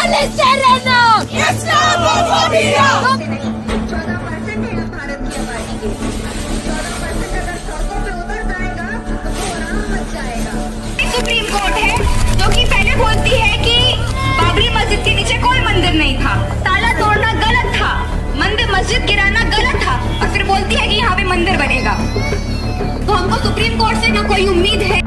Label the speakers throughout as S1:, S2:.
S1: Police Sereno! Islamophobia!
S2: 14% है भारत की आबादी के 14% अगर सड़कों पे उतर जाएगा तो कोहराम मच जाएगा।
S3: सुप्रीम कोर्ट है जो कि पहले बोलती है कि बाबरी मस्जिद के नीचे कोई मंदिर नहीं था, ताला तोड़ना गलत था, मंदिर मस्जिद गिराना गलत था, और फिर बोलती है कि यहाँ पे मंदिर बनेगा। तो हमको सुप्रीम कोर्ट से ना कोई उम्मीद है।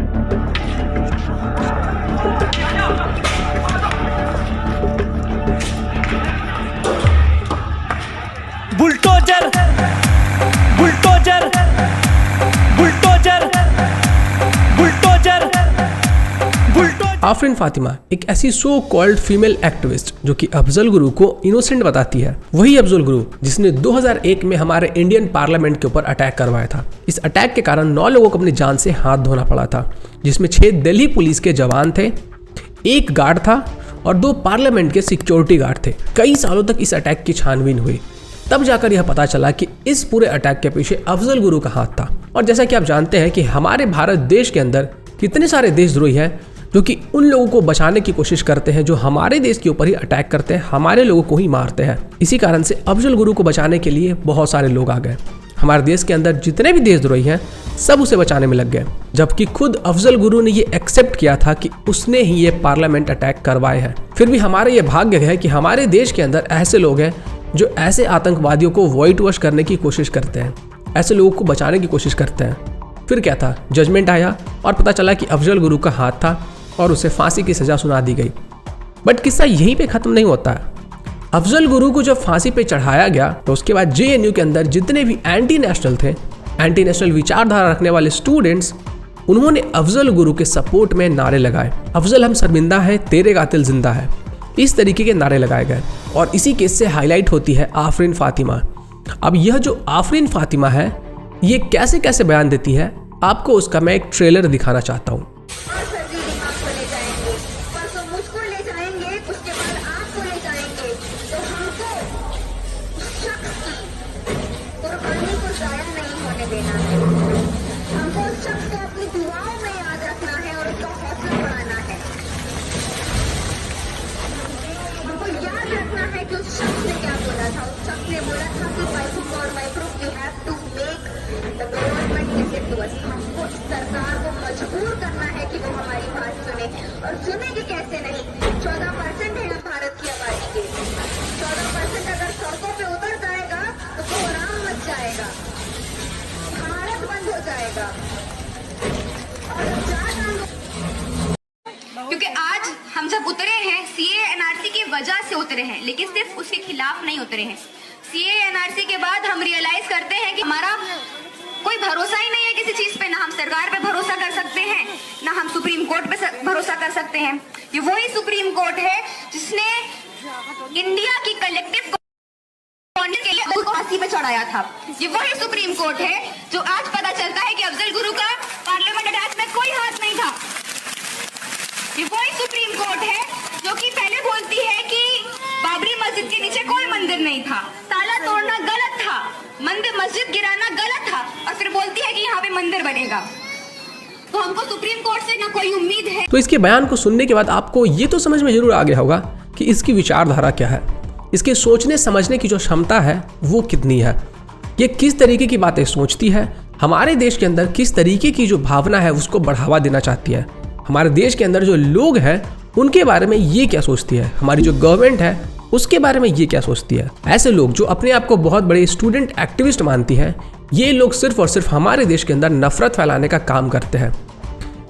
S4: Bulldozer bulldozer bulldozer bulldozer bulldozer.
S5: Afreen Fatima एक ऐसी सो कॉल्ड फीमेल एक्टिविस्ट जो कि अफजल गुरु को इनोसेंट बताती है। वही अफजल गुरु जिसने 2001 में हमारे इंडियन पार्लियामेंट के ऊपर अटैक करवाया था। इस अटैक के कारण 9 लोगों को अपनी जान से हाथ धोना पड़ा था, जिसमें 6 दिल्ली पुलिस के जवान थे, 1 गार्ड था और 2 पार्लियामेंट के सिक्योरिटी गार्ड थे। कई सालों तक इस अटैक की छानबीन हुई, तब जाकर यह पता चला कि इस पूरे अटैक के पीछे अफजल गुरु का हाथ था। और जैसा कि आप जानते हैं कि हमारे भारत देश के अंदर कितने सारे देशद्रोही हैं जो कि उन लोगों को बचाने की कोशिश करते हैं जो हमारे देश के ऊपर ही अटैक करते हैं, हमारे लोगों को ही मारते हैं। इसी कारण से अफजल गुरु को बचाने के लिए बहुत सारे लोग आ गए। हमारे देश के अंदर जितने भी देशद्रोही हैं सब उसे बचाने में लग गए, जबकि खुद अफजल गुरु ने ये एक्सेप्ट किया था कि उसने ही ये पार्लियामेंट अटैक करवाए हैं। फिर भी हमारा ये भाग्य है कि हमारे देश के अंदर ऐसे लोग हैं जो ऐसे आतंकवादियों को व्हाइट वॉश करने की कोशिश करते हैं, ऐसे लोगों को बचाने की कोशिश करते हैं। फिर क्या था, जजमेंट आया और पता चला कि अफजल गुरु का हाथ था और उसे फांसी की सजा सुना दी गई। बट किस्सा यहीं पे खत्म नहीं होता है। अफजल गुरु को जब फांसी पे चढ़ाया गया तो उसके बाद JNU के अंदर जितने भी एंटी नेशनल थे, एंटी नेशनल विचारधारा रखने वाले स्टूडेंट्स, उन्होंने अफजल गुरु के सपोर्ट में नारे लगाए। अफजल हम शर्मिंदा है, तेरे कातिल जिंदा है, इस तरीके के नारे लगाए गए। और इसी केस से हाईलाइट होती है आफरीन फातिमा। अब यह जो आफरीन फातिमा है ये कैसे कैसे बयान देती है, आपको उसका मैं एक ट्रेलर दिखाना चाहता हूँ।
S2: और सर्दी दिमाग को ले जाएंगे, परसों मुझको ले जाएंगे, उसके बाद आपको ले जाएंगे। तो हमको शख्स की कुर्बानी को जाया नहीं होने देना है। हमको उस शख्स को अपनी दुआओं में याद रखना है और उसका हौसला बढ़ाना है। हमको याद रखना है कि उस शख्स ने क्या बोला था। उस शख्स ने बोला था कि माइक्रो और micro you have to make the government listen to us. हमको सरकार को मजबूर करना है कि वो हमारी बात सुने, और सुनेगी कैसे नहीं। 14% है भारत की आबादी के 14% अगर सड़कों पे उतर जाएगा तो कोहराम मच जाएगा, भारत बंद हो जाएगा। और
S3: क्योंकि आज हम जब उतरे हैं CAA NRC की वजह से उतरे हैं, लेकिन सिर्फ उसके खिलाफ नहीं उतरे हैं। CAA NRC के बाद हम रियलाइज करते हैं कि हमारा कोई भरोसा ही नहीं है किसी चीज पे। ना हम सरकार पे भरोसा कर सकते हैं, ना हम सुप्रीम कोर्ट पे भरोसा कर सकते हैं। ये वही सुप्रीम कोर्ट है जिसने इंडिया की कलेक्टिव के लिए को फांसी पे चढ़ाया था। ये वही सुप्रीम कोर्ट है जो आज पता चलता है कि अफजल गुरु का पार्लियामेंट अटैक में कोई हाथ नहीं था। ये वही सुप्रीम कोर्ट है जो कि पहले बोलती है कि बाबरी मस्जिद के नीचे कोई मंदिर नहीं था, ताला तोड़ना गलत था, मंदिर मस्जिद गिराना गलत था, और फिर बोलती है कि यहाँ पे मंदिर बनेगा। तो हमको सुप्रीम कोर्ट से ना कोई उम्मीद है।
S5: तो इसके बयान को सुनने के बाद आपको ये तो समझ में जरूर आ गया होगा कि इसकी विचारधारा क्या है, इसके सोचने समझने की जो क्षमता है वो कितनी है, ये किस तरीके की बातें सोचती है, हमारे देश के अंदर किस तरीके की जो भावना है उसको बढ़ावा देना चाहती है, हमारे देश के अंदर जो लोग हैं उनके बारे में ये क्या सोचती है, हमारी जो गवर्नमेंट है उसके बारे में ये क्या सोचती है। ऐसे लोग जो अपने आप को बहुत बड़े स्टूडेंट एक्टिविस्ट मानती हैं, ये लोग सिर्फ और सिर्फ हमारे देश के अंदर नफरत फैलाने का काम करते हैं।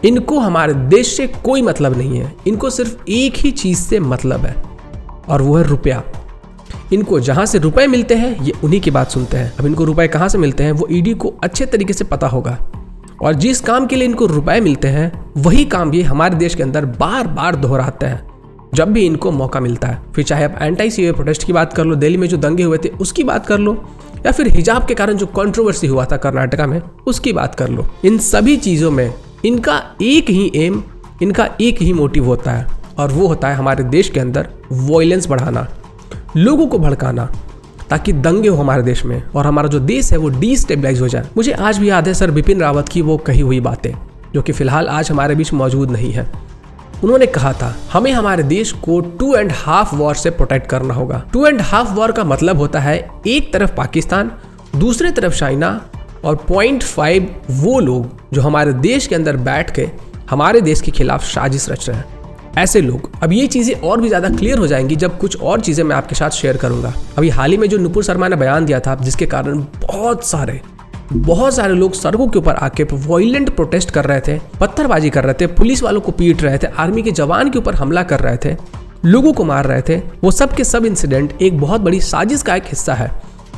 S5: इनको हमारे देश से कोई मतलब नहीं है, इनको सिर्फ एक ही चीज से मतलब है और वो है रुपया। इनको जहां से रुपए मिलते हैं ये उन्हीं की बात सुनते हैं। अब इनको रुपए कहां से मिलते हैं वो ईडी को अच्छे तरीके से पता होगा, और जिस काम के लिए इनको रुपए मिलते हैं वही काम ये हमारे देश के अंदर बार बार दोहराते हैं जब भी इनको मौका मिलता है। फिर चाहे आप एंटी CAA प्रोटेस्ट की बात कर लो, दिल्ली में जो दंगे हुए थे उसकी बात कर लो, या फिर हिजाब के कारण जो कंट्रोवर्सी हुआ था कर्नाटका में उसकी बात कर लो। इन सभी चीज़ों में इनका एक ही एम, इनका एक ही मोटिव होता है, और वो होता है हमारे देश के अंदर वॉयलेंस बढ़ाना, लोगों को भड़काना, ताकि दंगे हो हमारे देश में और हमारा जो देश है वो डिस्टेबलाइज हो जाए। मुझे आज भी याद है सर बिपिन रावत की वो कही हुई बातें, जो कि फिलहाल आज हमारे बीच मौजूद नहीं है। उन्होंने कहा था हमें हमारे देश को 2.5 वॉर से प्रोटेक्ट करना होगा। 2.5 वॉर का मतलब होता है एक तरफ पाकिस्तान, दूसरी तरफ चाइना और 0.5 वो लोग जो हमारे देश के अंदर बैठ के हमारे देश के खिलाफ साजिश रच रहे हैं, ऐसे लोग। अब ये चीज़ें और भी ज़्यादा क्लियर हो जाएंगी जब कुछ और चीज़ें मैं आपके साथ शेयर करूंगा। अभी हाल ही में जो नुपुर शर्मा ने बयान दिया था, जिसके कारण बहुत सारे लोग सड़कों के ऊपर आके वायलेंट प्रोटेस्ट कर रहे थे, पत्थरबाजी कर रहे थे, पुलिस वालों को पीट रहे थे, आर्मी के जवान के ऊपर हमला कर रहे थे, लोगों को मार रहे थे, वो सब के सब इंसिडेंट एक बहुत बड़ी साजिश का एक हिस्सा है।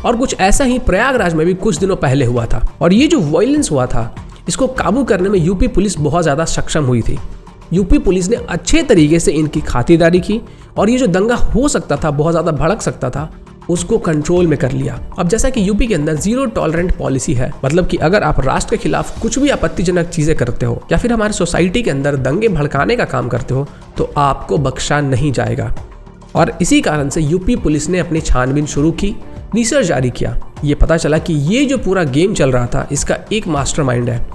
S5: और कुछ ऐसा ही प्रयागराज में भी कुछ दिनों पहले हुआ था। और ये जो वायलेंस हुआ था, इसको काबू करने में यूपी पुलिस बहुत ज़्यादा सक्षम हुई थी। यूपी पुलिस ने अच्छे तरीके से इनकी खातिरदारी की और ये जो दंगा हो सकता था, बहुत ज़्यादा भड़क सकता था, उसको कंट्रोल में कर लिया। अब जैसा कि यूपी के अंदर 0 टॉलरेंट पॉलिसी है, मतलब कि अगर आप राष्ट्र के खिलाफ कुछ भी आपत्तिजनक चीजें करते हो या फिर हमारी सोसाइटी के अंदर दंगे भड़काने का काम करते हो तो आपको बख्शा नहीं जाएगा। और इसी कारण से यूपी पुलिस ने अपनी छानबीन शुरू की, रिसर्च जारी किया। ये पता चला कि ये जो पूरा गेम चल रहा था, इसका एक मास्टरमाइंड है।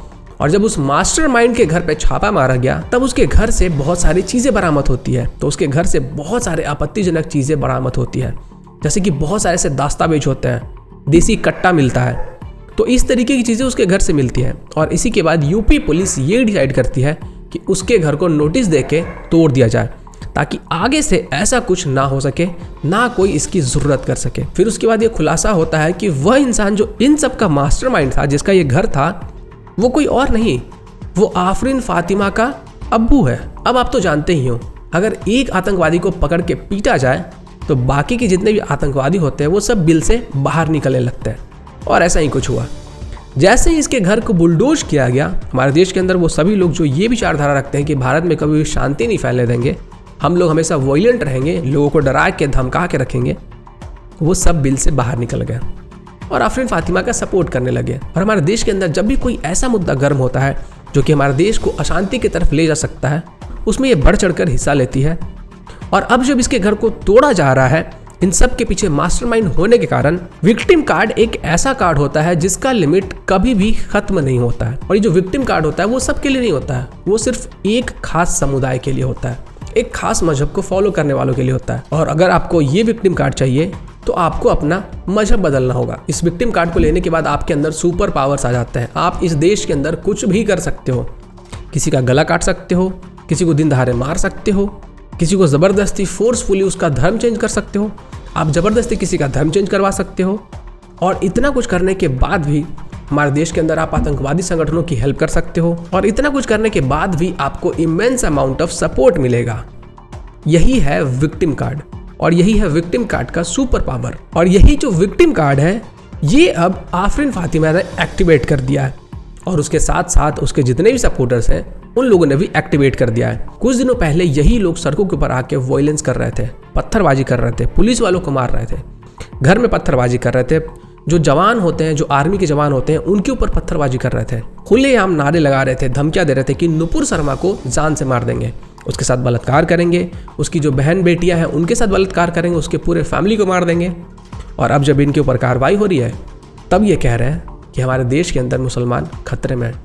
S5: और जब उस मास्टरमाइंड के घर पे छापा मारा गया, तब उसके घर से बहुत सारी चीजें बरामद होती है। तो उसके घर से बहुत सारे आपत्तिजनक चीजें बरामद होती है, जैसे कि बहुत सारे से दस्तावेज होते हैं, देसी कट्टा मिलता है। तो इस तरीके की चीज़ें उसके घर से मिलती हैं। और इसी के बाद यूपी पुलिस ये डिसाइड करती है कि उसके घर को नोटिस देके तोड़ दिया जाए, ताकि आगे से ऐसा कुछ ना हो सके, ना कोई इसकी ज़रूरत कर सके। फिर उसके बाद ये खुलासा होता है कि वह इंसान जो इन सब का मास्टरमाइंड था, जिसका ये घर था, वो कोई और नहीं, वो आफरीन फातिमा का अब्बू है। अब आप तो जानते ही हो, अगर एक आतंकवादी को पकड़ के पीटा जाए तो बाकी के जितने भी आतंकवादी होते हैं वो सब बिल से बाहर निकलने लगते हैं। और ऐसा ही कुछ हुआ। जैसे ही इसके घर को बुलडोज किया गया, हमारे देश के अंदर वो सभी लोग जो ये विचारधारा रखते हैं कि भारत में कभी भी शांति नहीं फैलने देंगे, हम लोग हमेशा वायलेंट रहेंगे, लोगों को डरा के धमका के रखेंगे, वो सब बिल से बाहर निकल गए और आफरीन फातिमा का सपोर्ट करने लगे। और हमारे देश के अंदर जब भी कोई ऐसा मुद्दा गर्म होता है जो कि हमारे देश को अशांति की तरफ ले जा सकता है, उसमें ये बढ़ चढ़कर हिस्सा लेती है। और अब जब इसके घर को तोड़ा जा रहा है, इन सब के पीछे मास्टरमाइंड होने के कारण विक्टिम कार्ड एक ऐसा कार्ड होता है जिसका लिमिट कभी भी खत्म नहीं होता है। और ये जो विक्टिम कार्ड होता है वो सबके लिए नहीं होता है, वो सिर्फ एक खास समुदाय के लिए होता है, एक खास मजहब को फॉलो करने वालों के लिए होता है। और अगर आपको ये विक्टिम कार्ड चाहिए तो आपको अपना मजहब बदलना होगा। इस विक्टिम कार्ड को लेने के बाद आपके अंदर सुपर पावर्स आ जाते हैं। आप इस देश के अंदर कुछ भी कर सकते हो, किसी का गला काट सकते हो, किसी को दिन दहाड़े मार सकते हो, किसी को ज़बरदस्ती फोर्सफुली उसका धर्म चेंज कर सकते हो, आप ज़बरदस्ती किसी का धर्म चेंज करवा सकते हो। और इतना कुछ करने के बाद भी हमारे देश के अंदर आप आतंकवादी संगठनों की हेल्प कर सकते हो। और इतना कुछ करने के बाद भी आपको इमेंस अमाउंट ऑफ सपोर्ट मिलेगा। यही है विक्टिम कार्ड और यही है विक्टिम कार्ड का सुपर पावर। और यही जो विक्टिम कार्ड है, ये अब आफरीन फातिमा ने एक्टिवेट कर दिया है और उसके साथ साथ उसके जितने भी सपोर्टर्स हैं उन लोगों ने भी एक्टिवेट कर दिया है। कुछ दिनों पहले यही लोग सड़कों के ऊपर आके वायलेंस कर रहे थे, पत्थरबाजी कर रहे थे, पुलिस वालों को मार रहे थे, घर में पत्थरबाजी कर रहे थे, जो जवान होते हैं, जो आर्मी के जवान होते हैं, उनके ऊपर पत्थरबाजी कर रहे थे, खुलेआम नारे लगा रहे थे, धमकियां दे रहे थे कि नुपुर शर्मा को जान से मार देंगे, उसके साथ बलात्कार करेंगे, उसकी जो बहन बेटियां हैं उनके साथ बलात्कार करेंगे, उसके पूरे फैमिली को मार देंगे। और अब जब इनके ऊपर कार्रवाई हो रही है, तब ये कह रहे हैं कि हमारे देश के अंदर मुसलमान खतरे में हैं।